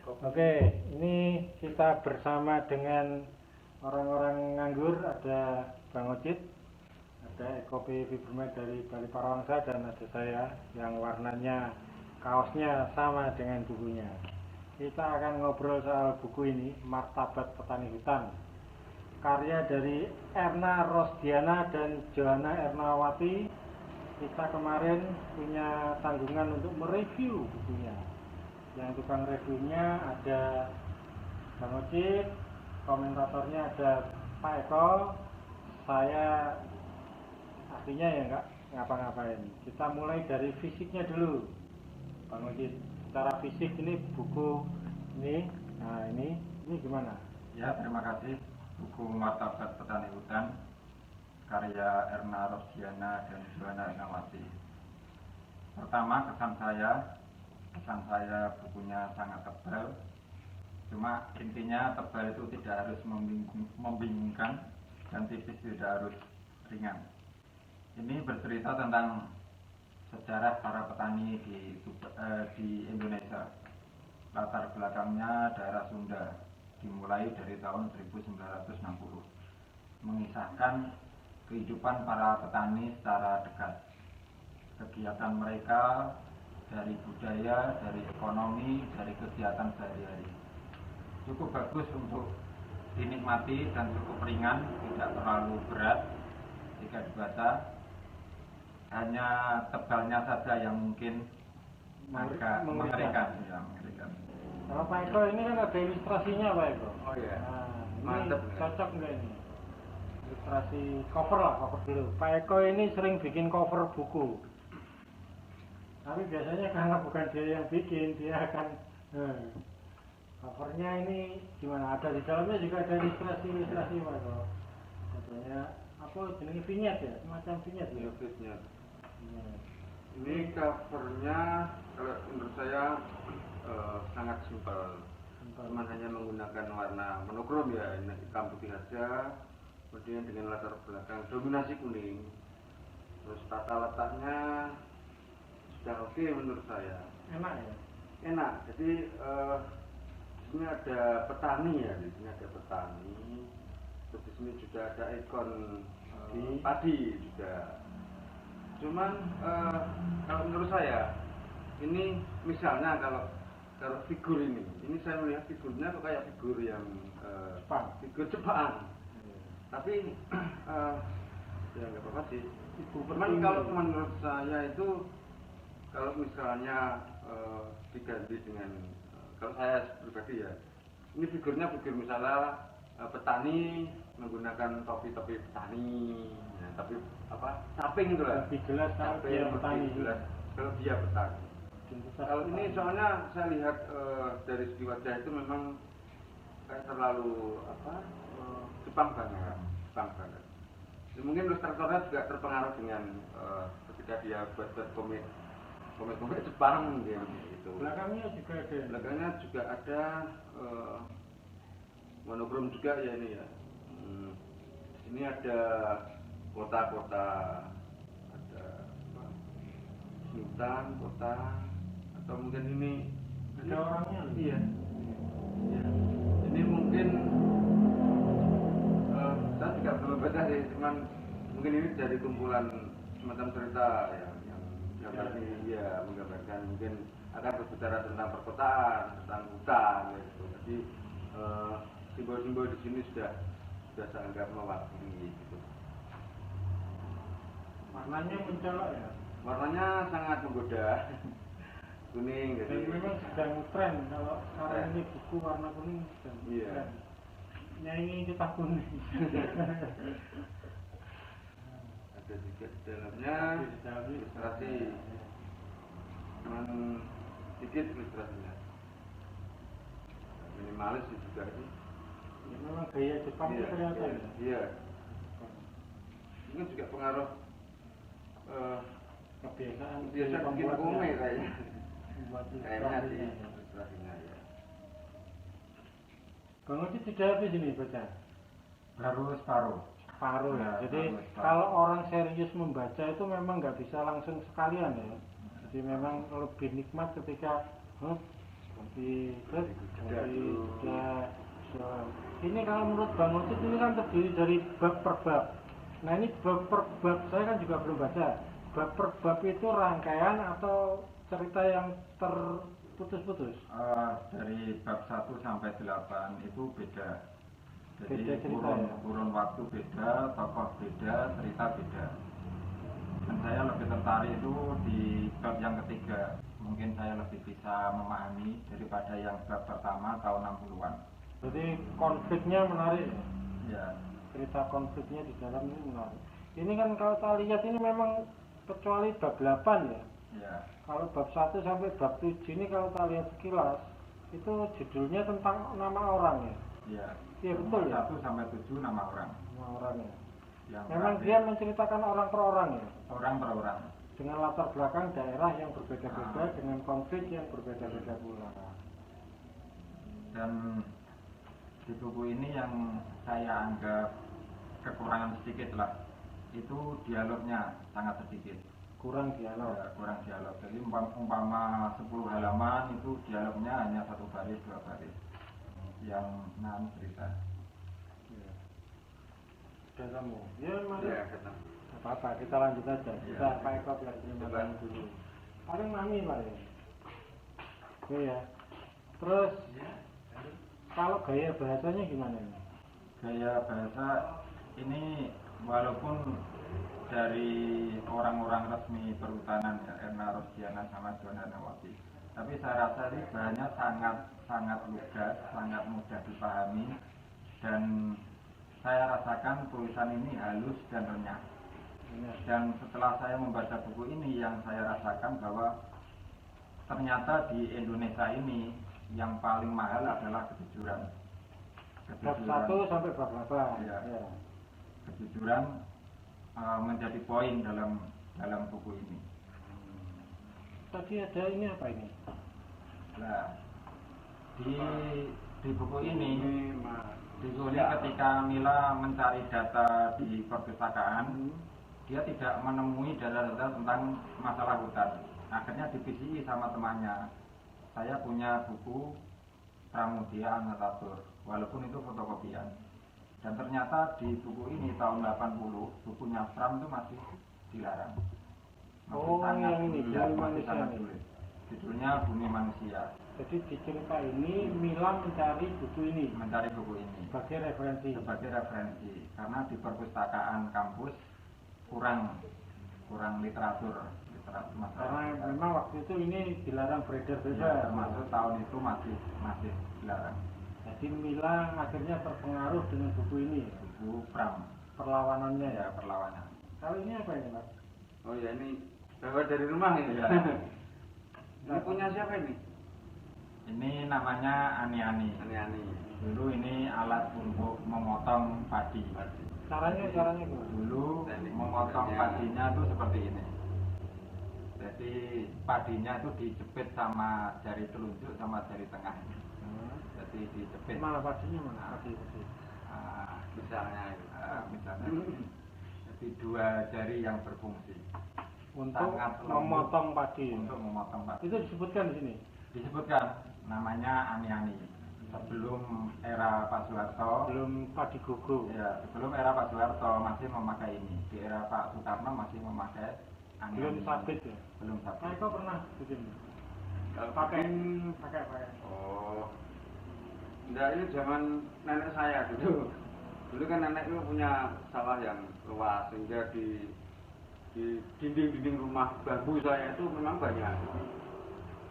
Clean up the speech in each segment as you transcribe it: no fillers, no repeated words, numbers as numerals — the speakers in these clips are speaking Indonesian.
Oke, ini kita bersama dengan orang-orang nganggur, ada Bang Ocit, ada Ekopi Fibermed dari Bali Parawangsa, dan ada saya yang warnanya kaosnya sama dengan bukunya. Kita akan ngobrol soal buku ini, Martabat Petani Hutan, karya dari Erna Rosdiana dan Johanna Ernawati. Kita kemarin punya tanggungan untuk mereview bukunya. Yang tukang reviewnya ada Bang Ocit, komentatornya ada Pak Eko, saya artinya ya nggak ngapa-ngapain. Kita mulai dari fisiknya dulu, Bang Ocit. Secara fisik ini buku ini, nah ini gimana? Ya, terima kasih. Buku Martabat Petani Hutan karya Erna Rosdiana dan Johanna Ernawati. Pertama, kesan saya bukunya sangat tebal. Cuma intinya tebal itu tidak harus membingungkan dan tipis tidak harus ringan. Ini bercerita tentang sejarah para petani di Indonesia. Latar belakangnya daerah Sunda, dimulai dari tahun 1960. Mengisahkan kehidupan para petani secara dekat. Kegiatan mereka dari budaya, dari ekonomi, dari kegiatan sehari-hari. Cukup bagus untuk dinikmati dan cukup ringan, tidak terlalu berat jika dibaca. Hanya tebalnya saja yang mungkin agak mengerikan. Kalau Pak Eko ini kan ada ilustrasinya, Pak Eko. Oh iya. Nah, Mantap. Cocok nggak ini? Ilustrasi cover lah, cover dulu. Pak Eko ini sering bikin cover buku. Tapi biasanya karena bukan dia yang bikin, dia akan covernya ini gimana? Ada di dalamnya juga ada ilustrasi Pak Eko. Katanya apa jenis vignette ya? Semacam vignette ya? Vignette. Ini covernya kalau menurut saya sangat simpel. Cuma hanya menggunakan warna monokrom ya, ini hitam putih saja. Kemudian dengan latar belakang dominasi kuning. Terus tata letaknya sudah oke menurut saya. Enak ya? Enak. Jadi di sini ada petani ya, di sini ada petani. Terus di sini juga ada ikon padi juga. Cuman kalau menurut saya ini misalnya kalau figur ini saya melihat figurnya kok kayak figur yang figur Jepang. Tapi ya nggak apa-apa sih. Cuman kalau menurut saya itu kalau misalnya diganti dengan kalau saya pribadi ya, ini figurnya figur misalnya petani menggunakan topi-topi petani, ya, tapi apa samping itu lah. Lebih jelas kalau dia petani. Jelas kalau dia petani. Kalau ini soalnya saya lihat dari segi wajah itu memang kayak terlalu Jepang banget. Ya, mungkin ilustratornya juga terpengaruh dengan ketika dia buat komik Jepang mungkin gitu. Belakangnya juga ada monokrom juga ya ini ya. Ini ada kota-kota, ada hutan, kota, atau mungkin ini ada orangnya. Iya. Ini mungkin saya juga belum baca sih, cuman mungkin ini dari kumpulan semacam cerita yang tadi ya menggambarkan mungkin akan berbicara tentang perkotaan, tentang hutan gitu. Jadi simbol-simbol di sini sudah saya anggap mewakili gitu. Warnanya mencolok ya? Warnanya sangat menggoda. Kuning jadi. Dan memang sedang tren kalau sekarang ini buku warna kuning sedang tren. Nyanyi kita kuning. Ada juga di dalamnya ilustrasi. Cuman sedikit ilustrasinya. Minimalis juga ini. Ya, memang gaya Jepang itu kelihatan. Iya. Ini juga pengaruh kebiasaan biasa bikin komik kayaknya. Kayaknya sih ya. ilustrasinya ya. Bang Ocit tidak habis ini baca? Baru separuh. Separuh ya. Jadi separuh. kalau orang serius membaca itu memang nggak bisa langsung sekalian ya. Jadi memang lebih nikmat ketika Ini kalau menurut Bang Ocit ini kan terdiri dari bab per bab. Nah ini bab per bab saya kan juga belum baca. Bab per bab itu rangkaian atau cerita yang terputus-putus? Dari bab 1 sampai 8 itu beda. Jadi Beda cerita, ya? kurun waktu beda, tokoh beda, cerita beda. Dan saya lebih tertarik itu di bab yang ketiga. Mungkin saya lebih bisa memahami daripada yang bab pertama tahun 60-an. Jadi konfliknya menarik ya? Ya, Cerita konfliknya di dalam ini menarik. Ini kan kalau kita lihat ini memang kecuali bab 8 ya. ya, Kalau bab 1 sampai bab 7 ini kalau kita lihat sekilas itu judulnya tentang nama orang ya. ya. Iya betul ya. 1 sampai 7 nama orang. Nama orang ya. Yang Memang terakhir, dia menceritakan orang per orang ya. orang per orang. Dengan latar belakang daerah yang berbeda-beda, dengan konflik yang berbeda-beda pula. Dan di buku ini yang saya anggap kekurangan sedikit lah, itu dialognya sangat sedikit. Kurang dialog. Ya, kurang dialog. Jadi umpama 10 halaman itu dialognya hanya 1 baris 2 baris yang 6 cerita. Ya. Sudah kamu. Ya mari. Ya, kata. Apa-apa, kita lanjut aja. Ya. Kita Pak Eko biar terima Coba. kasih dulu. Paling mami Pak ya. Iya. Terus kalau gaya bahasanya gimana ini? Gaya bahasa ini walaupun dari orang-orang resmi perhutanan ya, Erna Rosdiana sama Joana Nawati, tapi saya rasa ini bahannya sangat lugas, sangat mudah dipahami, dan saya rasakan tulisan ini halus dan renyah. Dan setelah saya membaca buku ini, yang saya rasakan bahwa ternyata di Indonesia ini yang paling mahal adalah kejujuran. Bab 1 sampai bab 8. Ya. Ya. Kejujuran menjadi poin dalam buku ini. Tadi ada ini apa ini? Nah, di buku ini, di buku ini Ya. ketika Mila mencari data di perpustakaan, dia tidak menemui data-data tentang masalah hutan. Akhirnya divisi sama temannya. Saya punya buku Pramudia Anotatur, walaupun itu fotokopian. Dan ternyata di buku ini tahun 80, bukunya Pram itu masih dilarang. Oh, yang ini, ya, Bumi masih Manusia sangat ini. sulit. Judulnya Bumi Manusia. Jadi di cerita ini Mila mencari buku ini Mencari buku ini sebagai referensi. sebagai referensi, karena di perpustakaan kampus kurang literatur masalah Karena hutan. memang waktu itu ini dilarang beredar Ya, bebas. termasuk tahun itu masih dilarang. Jadi Mila akhirnya terpengaruh dengan buku ini, Buku Pram, perlawanannya ya. ya, perlawanan. Kalau ini apa ini Pak? Oh ya, ini bawa dari rumah ini. Iya. Ini punya siapa ini? Ini namanya ani-ani. Ani-ani. Dulu ini alat untuk memotong padi. Caranya gimana? Dulu memotong padinya itu seperti ini. Jadi padinya itu dijepit sama jari telunjuk sama jari tengah. Jadi dijepit. Mana pastinya mana? Pasti. Misalnya itu. Misalnya. Jadi 2 jari yang berfungsi Untuk sangat lembut memotong padi. untuk memotong padi. Itu disebutkan di sini. Disebutkan namanya ani-ani. Sebelum era Pak Soeharto, Belum padi gogo. ya, sebelum era Pak Soeharto masih memakai ini. Di era Pak Soekarno masih memakai ani-ani. Belum sabit ya. Belum Nah, sabit. kau pernah bikin? Kalau Pakai. pakai oh. Enggak, ini zaman nenek saya dulu. Dulu kan nenek itu punya sawah yang luas, sehingga di dinding-dinding rumah bambu saya itu memang banyak.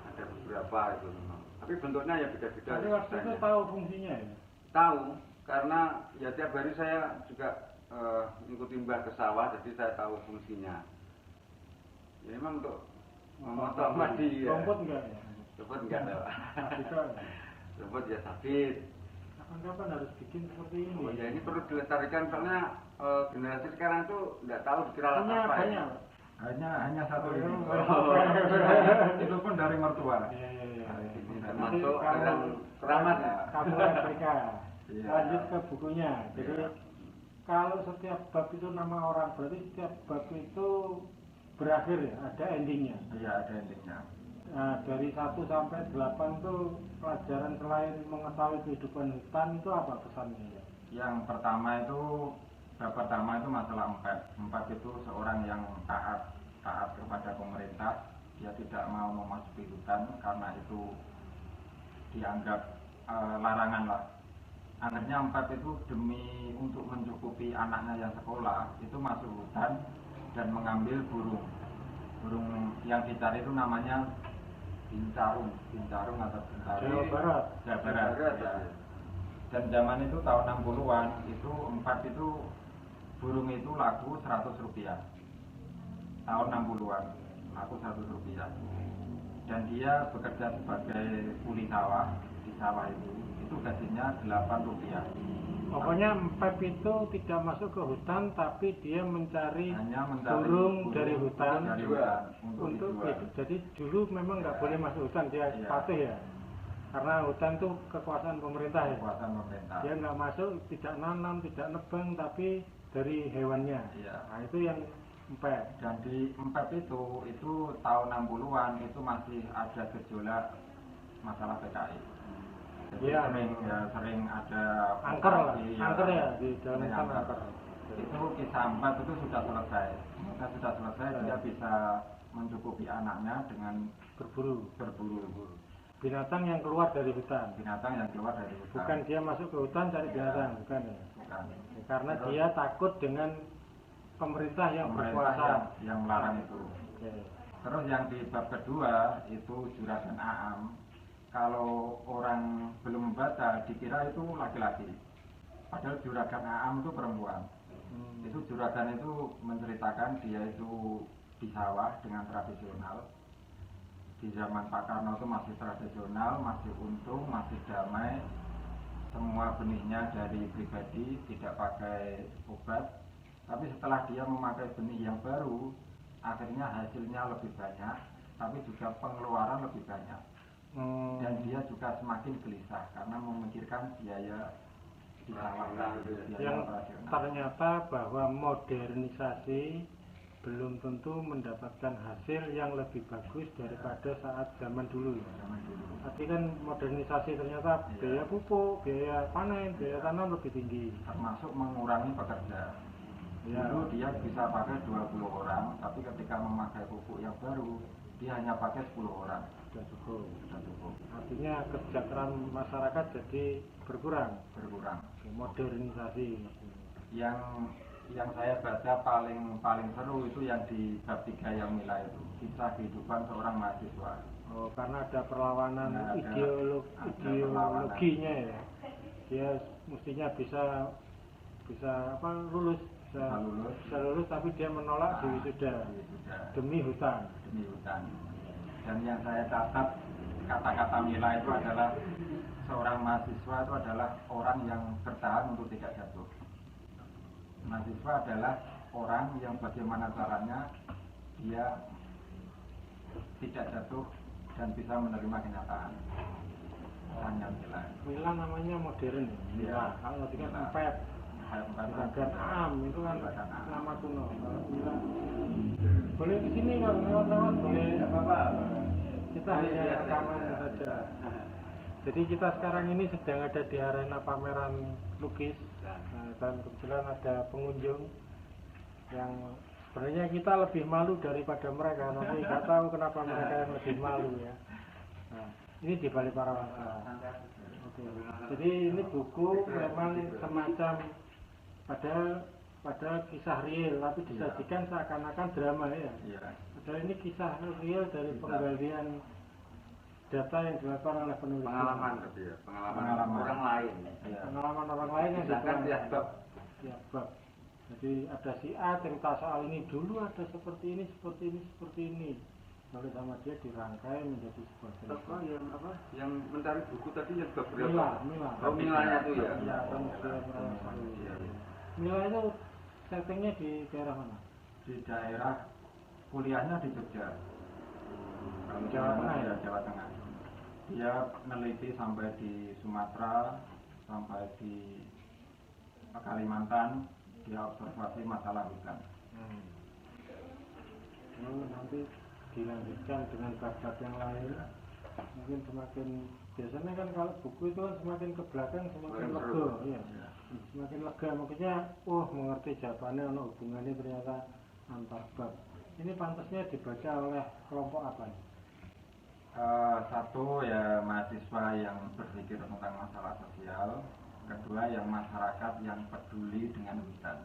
Ada beberapa itu memang. Tapi bentuknya ya beda-beda. Tapi waktu itu desainnya. tahu fungsinya ya? Tahu, karena ya tiap hari saya juga ngikutin mbah ke sawah, jadi saya tahu fungsinya. Ya memang untuk memotong padi ya. Rumput enggak ya? Rumput enggak tahu. Sabit kan? Rumput ya sabit. Kapan-kapan harus bikin seperti ini. Oh ya, ini perlu dilestarikan, soalnya generasi sekarang itu nggak tahu dikira Punya apa banyak. ya. Hanya satu ini. Oh. Itu pun dari mertua. Iya, iya, iya. Termasuk Jadi dengan keramat ya. kamu replika. Iya. Lanjut ke bukunya. Jadi Iya. kalau setiap bab itu nama orang, berarti setiap bab itu berakhir ya, ada endingnya. Iya, ada endingnya. Nah, dari 1 sampai 8 tuh pelajaran selain mengetahui kehidupan hutan itu apa pesannya ya? Yang pertama itu, bab pertama itu masalah empat. Empat itu seorang yang taat kepada pemerintah, dia tidak mau memasuki hutan karena itu dianggap larangan lah. Akhirnya empat itu demi untuk mencukupi anaknya yang sekolah itu masuk hutan dan mengambil burung yang dicari itu namanya bincarung atau bincarung Jawa Barat ya. Dan zaman itu tahun 60-an itu empat itu burung itu laku 100 rupiah. Tahun 60-an laku 100 rupiah. Dan dia bekerja sebagai kuli sawah di sawah itu gajinya 8 rupiah. Pokoknya empep itu tidak masuk ke hutan, tapi dia mencari burung dari hutan untuk hidup. Jadi dulu memang nggak boleh masuk hutan, dia patuh ya. Karena hutan itu kekuasaan pemerintah ya. Kekuasaan pemerintah. Dia nggak masuk, tidak nanam, tidak nebang, tapi dari hewannya. Nah itu yang empep. Dan di empep itu tahun 60-an itu masih ada gejolak masalah PKI. Jadi sering ada angker lah, angker ya di dalam hutan angker. Itu kisah empat itu sudah selesai. Dia bisa mencukupi anaknya dengan berburu. Binatang yang keluar dari hutan. Bukan dia masuk ke hutan cari binatang, bukan ya. Bukan. Karena dia takut dengan pemerintah yang berkuasa yang melarang itu. Terus yang di bab kedua itu juragan Aam. Kalau orang belum membaca dikira itu laki-laki, padahal juragan Aam itu perempuan. Itu juragan itu menceritakan dia itu di sawah dengan tradisional. Di zaman Pak Karno itu masih tradisional, masih untung, masih damai. Semua benihnya dari pribadi, tidak pakai obat. Tapi setelah dia memakai benih yang baru, akhirnya hasilnya lebih banyak, tapi juga pengeluaran lebih banyak. Dan dia juga semakin gelisah karena memikirkan biaya di sawah yang ternyata bahwa modernisasi belum tentu mendapatkan hasil yang lebih bagus daripada saat zaman dulu. Tapi kan modernisasi ternyata biaya pupuk, biaya panen, biaya tanam lebih tinggi. Termasuk mengurangi pekerja. Dulu dia bisa pakai 20 orang, tapi ketika memakai pupuk yang baru dia hanya pakai 10 orang. Sudah cukup. Artinya kesejahteraan masyarakat jadi berkurang. Modernisasi. Yang saya baca paling seru itu yang di bab 3 yang Mila itu, kisah kehidupan seorang mahasiswa. Oh, karena ada perlawanan ideologinya ya. Dia mestinya bisa lulus tapi dia menolak di wisuda demi hutan. Dan yang saya catat kata-kata Mila itu adalah seorang mahasiswa itu adalah orang yang bertahan untuk tidak jatuh. Mahasiswa adalah orang yang bagaimana caranya dia tidak jatuh dan bisa menerima kenyataan. Hanya Mila. Mila namanya modern ya. Mila. Kalau dengan empep, juragan Aam itu kan nama kuno. Mila. Boleh di sini kalau lewat-lewat boleh apa-apa. Kita hanya rekaman saja. Jadi kita sekarang ini sedang ada di arena pameran lukis. Dan kebetulan ada pengunjung yang sebenarnya kita lebih malu daripada mereka, tapi nggak tahu kenapa mereka yang lebih malu ya. Nah, ini di Bali Parawangsa. Jadi ini buku memang semacam pada kisah real, tapi disajikan seakan-akan drama ya. Padahal ini kisah real dari penggalian data yang dilakukan oleh penulis. Pengalaman orang lain. Pengalaman orang lain yang tiap bab. Jadi ada si A cerita soal ini dulu, ada seperti ini. Lalu sama dia dirangkai menjadi sebuah cerita. Yang mencari buku tadi yang bab Mila. Oh, Milanya tuh ya. Mila itu settingnya di daerah mana? Di daerah kuliahnya di Jogja. Jawa Tengah ya? Jawa Tengah. Dia meneliti sampai di Sumatera, sampai di Kalimantan, dia observasi masalah hutan. Nanti dilanjutkan dengan bab-bab yang lain, mungkin semakin, biasanya kan kalau buku itu kan semakin ke belakang semakin lega, ya. Semakin lega, maksudnya mengerti jawabannya, hubungannya ternyata antar bab. Ini pantasnya dibaca oleh kelompok apa nih? Satu ya mahasiswa yang berpikir tentang masalah sosial, kedua yang masyarakat yang peduli dengan hutan,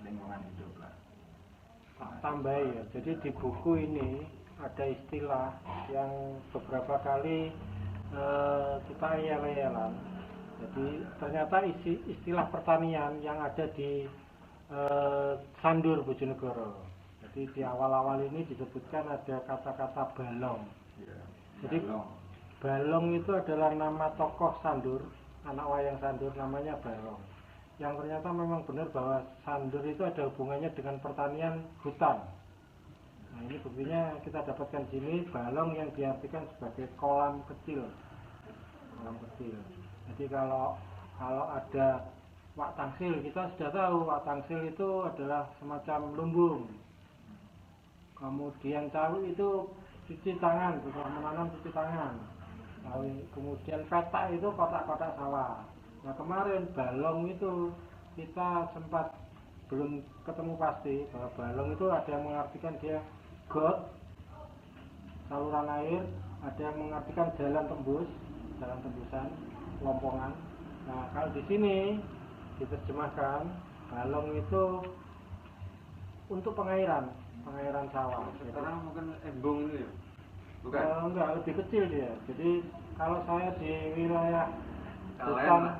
lingkungan hidup lah. Tambah ya, jadi di buku ini ada istilah yang beberapa kali kita yel-yelan. Jadi ternyata istilah pertanian yang ada di Sandur Bojonegoro. Jadi di awal-awal ini disebutkan ada kata-kata balong. Ya, Jadi balong itu adalah nama tokoh Sandur, anak wayang Sandur, namanya Balong. Yang ternyata memang benar bahwa Sandur itu ada hubungannya dengan pertanian hutan. Nah ini buktinya kita dapatkan di sini, balong yang diartikan sebagai kolam kecil. Kolam kecil. Jadi kalau ada wak tangsil, kita sudah tahu wak tangsil itu adalah semacam lumbung. Kemudian cawi itu cuci tangan, bisa menanam cuci tangan. Kemudian petak itu kotak-kotak sawah. Nah kemarin balong itu kita sempat belum ketemu pasti bahwa balong itu ada yang mengartikan dia got, saluran air, ada yang mengartikan jalan tembus, jalan tembusan, lompongan. Nah kalau di sini diterjemahkan balong itu untuk pengairan sawah. Sekarang mungkin embung ini ya? Bukan? Enggak, lebih kecil dia. Jadi kalau saya di wilayah kalen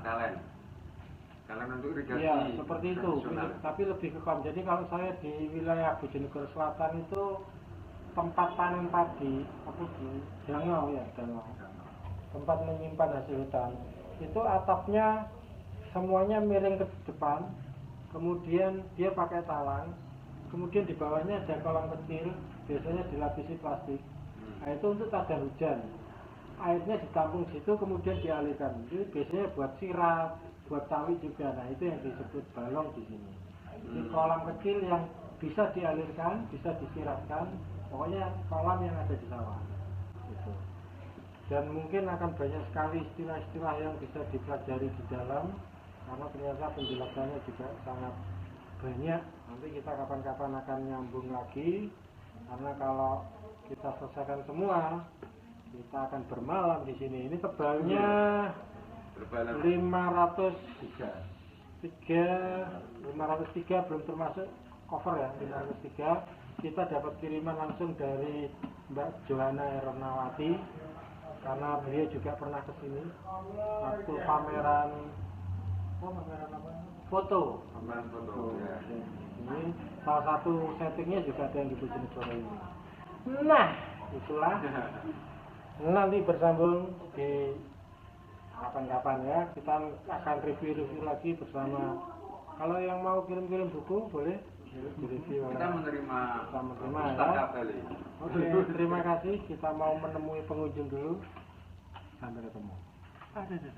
untuk irigasi. Ya, seperti itu. Tapi lebih ke kom. Jadi kalau saya di wilayah Bojonegoro Selatan itu tempat panen padi, dangau ya, dangau. Tempat menyimpan hasil hutan. Itu atapnya semuanya miring ke depan. Kemudian dia pakai talang. Kemudian di bawahnya ada kolam kecil, biasanya dilapisi plastik. Nah itu untuk tada hujan. Airnya ditampung situ kemudian dialirkan. Itu biasanya buat sirap, buat sawi juga. Nah itu yang disebut balong di sini. Jadi kolam kecil yang bisa dialirkan, bisa disiratkan. Pokoknya kolam yang ada di sawah. Gitu. Dan mungkin akan banyak sekali istilah-istilah yang bisa dipelajari di dalam, karena ternyata penjelasannya juga sangat banyak. Nanti kita kapan-kapan akan nyambung lagi, karena kalau kita selesaikan semua kita akan bermalam di sini. Ini tebalnya 503 belum termasuk cover ya, 503. Kita dapat kiriman langsung dari Mbak Johanna Ernawati, karena beliau juga pernah ke sini waktu pameran apa? Foto. Ya. Ini salah satu settingnya juga ada yang di Bojonegoro ini. Nah, itulah. Nanti bersambung di kapan-kapan ya. Kita akan review lagi bersama. Kalau yang mau kirim-kirim buku boleh direview. Kita menerima ya. Oke, terima kasih. Kita mau menemui pengunjung dulu. Sampai ketemu. Ada.